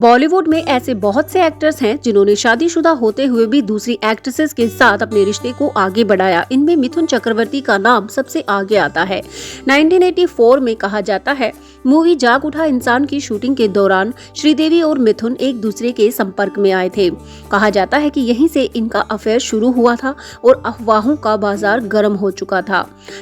बॉलीवुड में ऐसे बहुत से एक्टर्स हैं जिन्होंने शादीशुदा होते हुए भी दूसरी एक्ट्रेसेस के साथ अपने रिश्ते को आगे बढ़ाया। इनमें मिथुन चक्रवर्ती का नाम सबसे आगे आता है। 1984 में कहा जाता है, मूवी जाग उठा इंसान की शूटिंग के दौरान श्रीदेवी और मिथुन एक दूसरे के संपर्क में आए थे। कहा जाता है कि यहीं से इनका अफेयर शुरू हुआ था और अफवाहों का बाजार गर्म हो चुका था।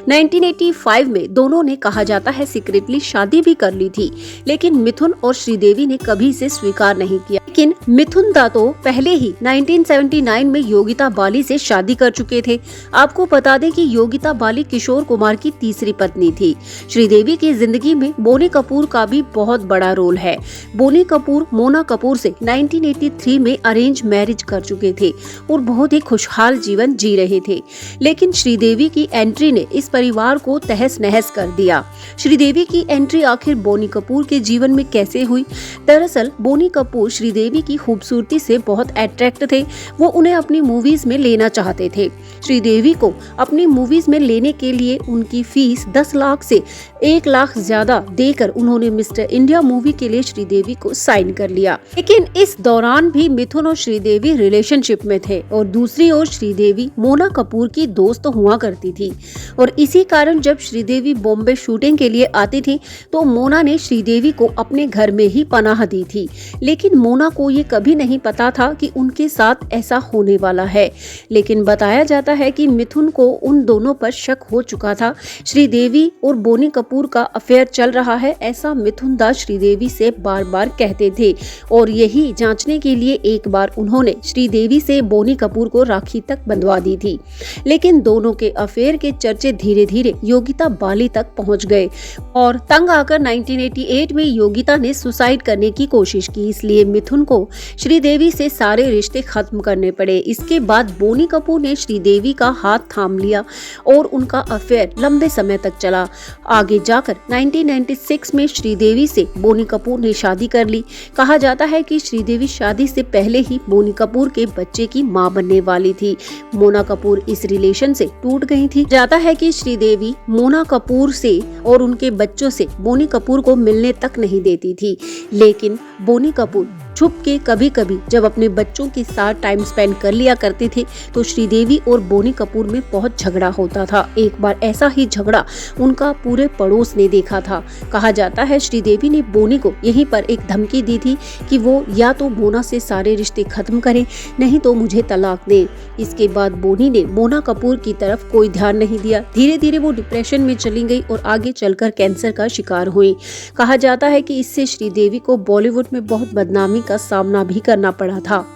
1985 में दोनों ने कहा जाता है सीक्रेटली शादी भी कर ली थी, लेकिन मिथुन और श्रीदेवी ने कभी से स्वीकार नहीं किया। लेकिन मिथुन दा तो पहले ही 1979 में योगिता बाली से शादी कर चुके थे। आपको बता दें कि योगिता बाली किशोर कुमार की तीसरी पत्नी थी। श्रीदेवी की जिंदगी में बोनी कपूर का भी बहुत बड़ा रोल है। बोनी कपूर मोना कपूर से 1983 में अरेंज मैरिज कर चुके थे और बहुत ही खुशहाल जीवन जी रहे थे। लेकिन श्रीदेवी की एंट्री ने इस परिवार को तहस नहस कर दिया। श्रीदेवी की एंट्री आखिर बोनी कपूर के जीवन में कैसे हुई? दरअसल बोनी कपूर श्रीदेवी की खूबसूरती से बहुत अट्रैक्ट थे। वो उन्हें अपनी मूवीज में लेना चाहते थे। श्रीदेवी को अपनी मूवीज में लेने के लिए उनकी फीस 10 लाख से 1 लाख ज्यादा देकर उन्होंने मिस्टर इंडिया मूवी के लिए श्रीदेवी को साइन कर लिया। लेकिन इस दौरान भी मिथुन और श्रीदेवी रिलेशनशिप में थे और दूसरी ओर श्रीदेवी मोना कपूर की दोस्त हुआ करती थी। और इसी कारण जब श्रीदेवी बॉम्बे शूटिंग के लिए आती थी तो मोना ने श्रीदेवी को अपने घर में ही पनाह दी थी। लेकिन मोना को ये कभी नहीं पता था कि उनके साथ ऐसा होने वाला है। लेकिन बताया जाता है कि मिथुन को उन दोनों पर शक हो चुका था। श्रीदेवी और बोनी कपूर का अफेयर चल रहा है, ऐसा मिथुन दा श्रीदेवी से बार बार कहते थे और यही जांचने के लिए एक बार उन्होंने श्रीदेवी से बोनी कपूर को राखी तक बंधवा दी थी। लेकिन दोनों के अफेयर के चर्चे धीरे धीरे योगिता बाली तक पहुंच गए और तंग आकर 1988 में योगिता ने सुसाइड करने की कोशिश की। इसलिए मिथुन को श्रीदेवी से सारे रिश्ते खत्म करने पड़े। इसके बाद बोनी कपूर ने श्रीदेवी का हाथ थाम लिया और उनका अफेयर लंबे समय तक चला। आगे जाकर 1996 में श्रीदेवी से बोनी कपूर ने शादी कर ली। कहा जाता है कि श्रीदेवी शादी से पहले ही बोनी कपूर के बच्चे की मां बनने वाली थी। मोना कपूर इस रिलेशन से टूट गई थी। जाता है कि श्रीदेवी मोना कपूर से और उनके बच्चों से बोनी कपूर को मिलने तक नहीं देती थी। लेकिन बोनी कपूर छुप के कभी कभी जब अपने बच्चों के साथ टाइम स्पेंड कर लिया करते थे तो श्रीदेवी और बोनी कपूर में बहुत झगड़ा होता था। एक बार ऐसा ही झगड़ा उनका पूरे पड़ोस ने देखा था। कहा जाता है श्रीदेवी ने बोनी को यहीं पर एक धमकी दी थी कि वो या तो मोना से सारे रिश्ते खत्म करे, नहीं तो मुझे तलाक दे। इसके बाद बोनी ने मोना कपूर की तरफ कोई ध्यान नहीं दिया। धीरे धीरे वो डिप्रेशन में चली गई और आगे चलकर कैंसर का शिकार हुई। कहा जाता है कि इससे श्रीदेवी को बॉलीवुड में बहुत बदनामी का सामना भी करना पड़ा था।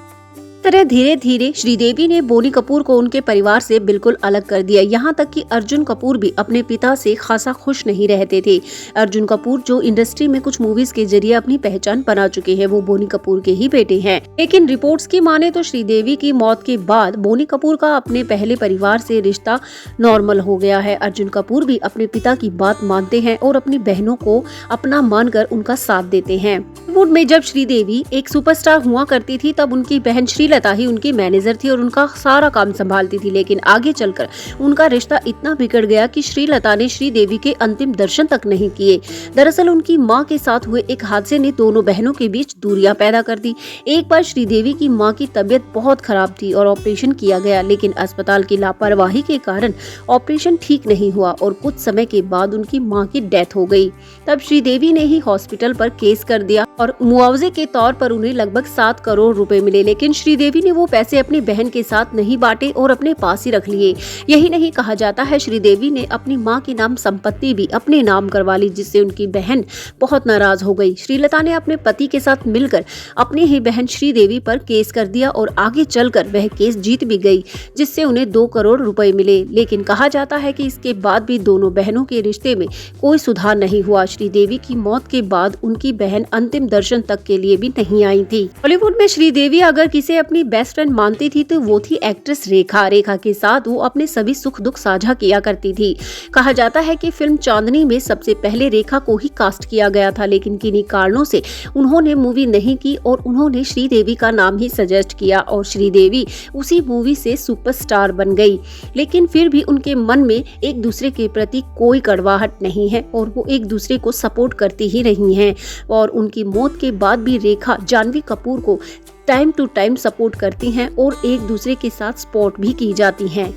तरह धीरे धीरे श्रीदेवी ने बोनी कपूर को उनके परिवार से बिल्कुल अलग कर दिया। यहाँ तक कि अर्जुन कपूर भी अपने पिता से खासा खुश नहीं रहते थे। अर्जुन कपूर जो इंडस्ट्री में कुछ मूवीज के जरिए अपनी पहचान बना चुके हैं, वो बोनी कपूर के ही बेटे हैं। लेकिन रिपोर्ट्स की माने तो श्रीदेवी की मौत के बाद बोनी कपूर का अपने पहले परिवार से रिश्ता नॉर्मल हो गया है। अर्जुन कपूर भी अपने पिता की बात मानते हैं और अपनी बहनों को अपना मानकर उनका साथ देते हैं। बॉलीवुड में जब श्रीदेवी एक सुपरस्टार हुआ करती थी तब उनकी बहन श्रीलता ही उनकी मैनेजर थी और उनका सारा काम संभालती थी। लेकिन आगे चलकर उनका रिश्ता इतना बिगड़ गया कि श्रीलता ने श्रीदेवी के अंतिम दर्शन तक नहीं किए। दरअसल उनकी मां के साथ हुए एक हादसे ने दोनों बहनों के बीच दूरियां पैदा कर दी। एक बार श्रीदेवी की मां की तबीयत बहुत खराब थी और ऑपरेशन किया गया, लेकिन अस्पताल की लापरवाही के कारण ऑपरेशन ठीक नहीं हुआ और कुछ समय के बाद उनकी मां की डेथ हो गई। तब श्रीदेवी ने ही हॉस्पिटल पर केस कर दिया और मुआवजे के तौर पर उन्हें लगभग 7 करोड़ रुपए मिले। लेकिन श्रीदेवी ने वो पैसे अपनी बहन के साथ नहीं बांटे और अपने पास ही रख लिए। यही नहीं, कहा जाता है श्रीदेवी ने अपनी मां के नाम संपत्ति भी अपने नाम करवा ली, जिससे उनकी बहन बहुत नाराज हो गई। श्रीलता ने अपने पति के साथ मिलकर अपनी ही बहन श्रीदेवी पर केस कर दिया और आगे चलकर वह केस जीत भी गई, जिससे उन्हें 2 करोड़ रुपए मिले। लेकिन कहा जाता है कि इसके बाद भी दोनों बहनों के रिश्ते में कोई सुधार नहीं हुआ। श्रीदेवी की मौत के बाद उनकी बहन अंतिम दर्शन तक के लिए भी नहीं आई थी। बॉलीवुड में श्रीदेवी अगर किसे अपनी अपनी बेस्ट फ्रेंड मानती थी तो वो थी एक्ट्रेस रेखा। रेखा के साथ वो अपने सभी सुख दुख साझा किया करती थी। कहा जाता है कि फिल्म चांदनी में सबसे पहले रेखा को ही कास्ट किया गया था, लेकिन किन्हीं कारणों से उन्होंने मूवी नहीं की और उन्होंने श्रीदेवी का नाम ही सजेस्ट किया और श्रीदेवी उसी मूवी से सुपरस्टार बन गई। लेकिन फिर भी उनके मन में एक दूसरे के प्रति कोई कड़वाहट नहीं है और वो एक दूसरे को सपोर्ट करती ही रही हैं और उनकी मौत के बाद भी रेखा जानवी कपूर को टाइम टू टाइम सपोर्ट करती हैं और एक दूसरे के साथ सपोर्ट भी की जाती हैं।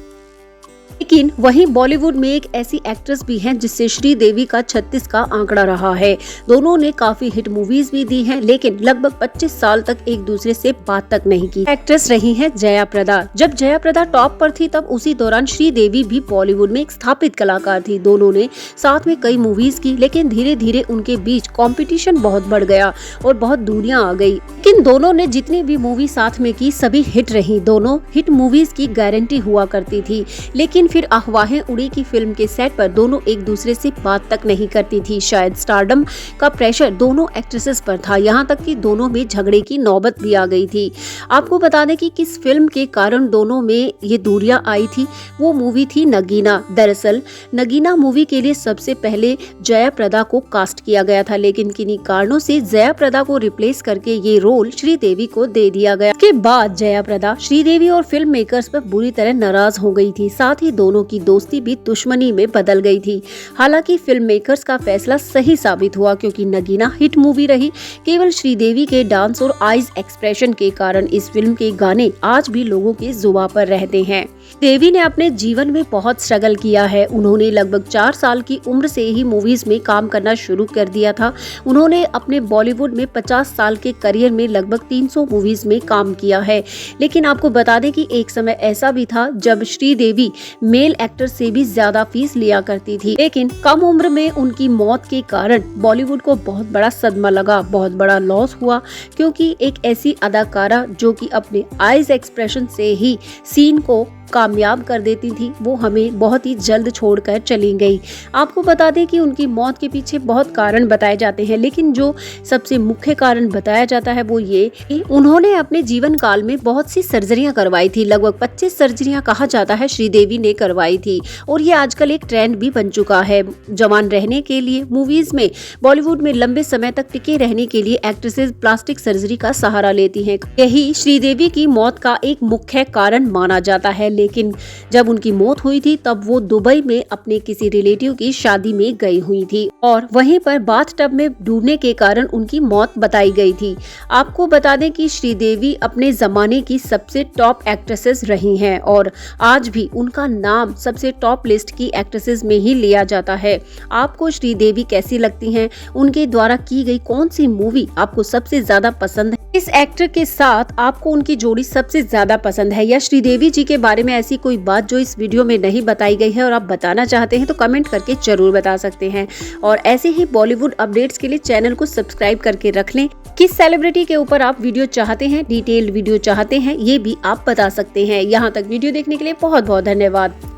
लेकिन वहीं बॉलीवुड में एक ऐसी एक्ट्रेस भी हैं जिससे श्रीदेवी का 36 का आंकड़ा रहा है। दोनों ने काफी हिट मूवीज भी दी हैं, लेकिन लगभग 25 साल तक एक दूसरे से बात तक नहीं की। एक्ट्रेस रही हैं जया प्रदा। जब जया प्रदा टॉप पर थी तब उसी दौरान श्रीदेवी भी बॉलीवुड में एक स्थापित कलाकार थी। दोनों ने साथ में कई मूवीज की, लेकिन धीरे धीरे उनके बीच कॉम्पिटिशन बहुत बढ़ गया और बहुत दूरियां आ गई। लेकिन दोनों ने जितनी भी मूवी साथ में की सभी हिट रही। दोनों हिट मूवीज की गारंटी हुआ करती थी, लेकिन फिर अफवाहें उड़ी कि फिल्म के सेट पर दोनों एक दूसरे से बात तक नहीं करती थी। शायद स्टारडम का प्रेशर दोनों एक्ट्रेसेस पर था, यहाँ तक कि दोनों में झगड़े की नौबत भी आ गई थी। आपको बता दें कि किस फिल्म के कारण दोनों में ये दूरियां आई थी, वो मूवी थी नगीना। दरअसल नगीना मूवी के लिए सबसे पहले जया प्रदा को कास्ट किया गया था, लेकिन किन्हीं कारणों से जया प्रदा को रिप्लेस करके ये रोल श्रीदेवी को दे दिया गया। इसके बाद जया प्रदा श्रीदेवी और फिल्म मेकर्स पर बुरी तरह नाराज हो गई थी। साथ ही दोनों की दोस्ती भी दुश्मनी में बदल गई थी। हालांकि फिल्म मेकर्स का फैसला सही साबित हुआ, क्योंकि नगीना हिट मूवी रही। केवल श्रीदेवी के डांस और आईज एक्सप्रेशन के कारण इस फिल्म के गाने आज भी लोगों के जुबान पर रहते हैं। देवी ने अपने जीवन में बहुत स्ट्रगल किया है। उन्होंने लगभग 4 साल की उम्र से ही मूवीज में काम करना शुरू कर दिया था। उन्होंने अपने बॉलीवुड में 50 साल के करियर में लगभग 300 मूवीज में काम किया है। लेकिन आपको बता दें कि एक समय ऐसा भी था जब श्रीदेवी मेल एक्टर से भी ज्यादा फीस लिया करती थी। लेकिन कम उम्र में उनकी मौत के कारण बॉलीवुड को बहुत बड़ा सदमा लगा, बहुत बड़ा लॉस हुआ, क्योंकि एक ऐसी अदाकारा जो कि अपने आईज एक्सप्रेशन से ही सीन को कामयाब कर देती थी, वो हमें बहुत ही जल्द छोड़कर चली गई। आपको बता दें कि उनकी मौत के पीछे बहुत कारण बताए जाते हैं, लेकिन जो सबसे मुख्य कारण बताया जाता है वो ये कि उन्होंने अपने जीवन काल में बहुत सी सर्जरियां करवाई थी। लगभग 25 सर्जरियां कहा जाता है श्रीदेवी ने करवाई थी और ये आजकल एक ट्रेंड भी बन चुका है। जवान रहने के लिए, मूवीज में, बॉलीवुड में लंबे समय तक टिके रहने के लिए एक्ट्रेसेस प्लास्टिक सर्जरी का सहारा लेती हैं। यही श्रीदेवी की मौत का एक मुख्य कारण माना जाता है। लेकिन जब उनकी मौत हुई थी तब वो दुबई में अपने किसी रिलेटिव की शादी में गई हुई थी और वहीं पर बाथटब में डूबने के कारण उनकी मौत बताई गई थी। आपको बता दें कि श्रीदेवी अपने जमाने की सबसे टॉप एक्ट्रेसेस रही हैं और आज भी उनका नाम सबसे टॉप लिस्ट की एक्ट्रेसेस में ही लिया जाता है। आपको श्रीदेवी कैसी लगती हैं? उनके द्वारा की गई कौन सी मूवी आपको सबसे ज्यादा पसंद है? इस एक्टर के साथ आपको उनकी जोड़ी सबसे ज्यादा पसंद है, या श्रीदेवी जी के बारे में ऐसी कोई बात जो इस वीडियो में नहीं बताई गई है और आप बताना चाहते हैं तो कमेंट करके जरूर बता सकते हैं। और ऐसे ही बॉलीवुड अपडेट्स के लिए चैनल को सब्सक्राइब करके रख लें। किस सेलिब्रिटी के ऊपर आप वीडियो चाहते हैं, डिटेल्ड वीडियो चाहते हैं, ये भी आप बता सकते हैं। यहाँ तक वीडियो देखने के लिए बहुत बहुत धन्यवाद।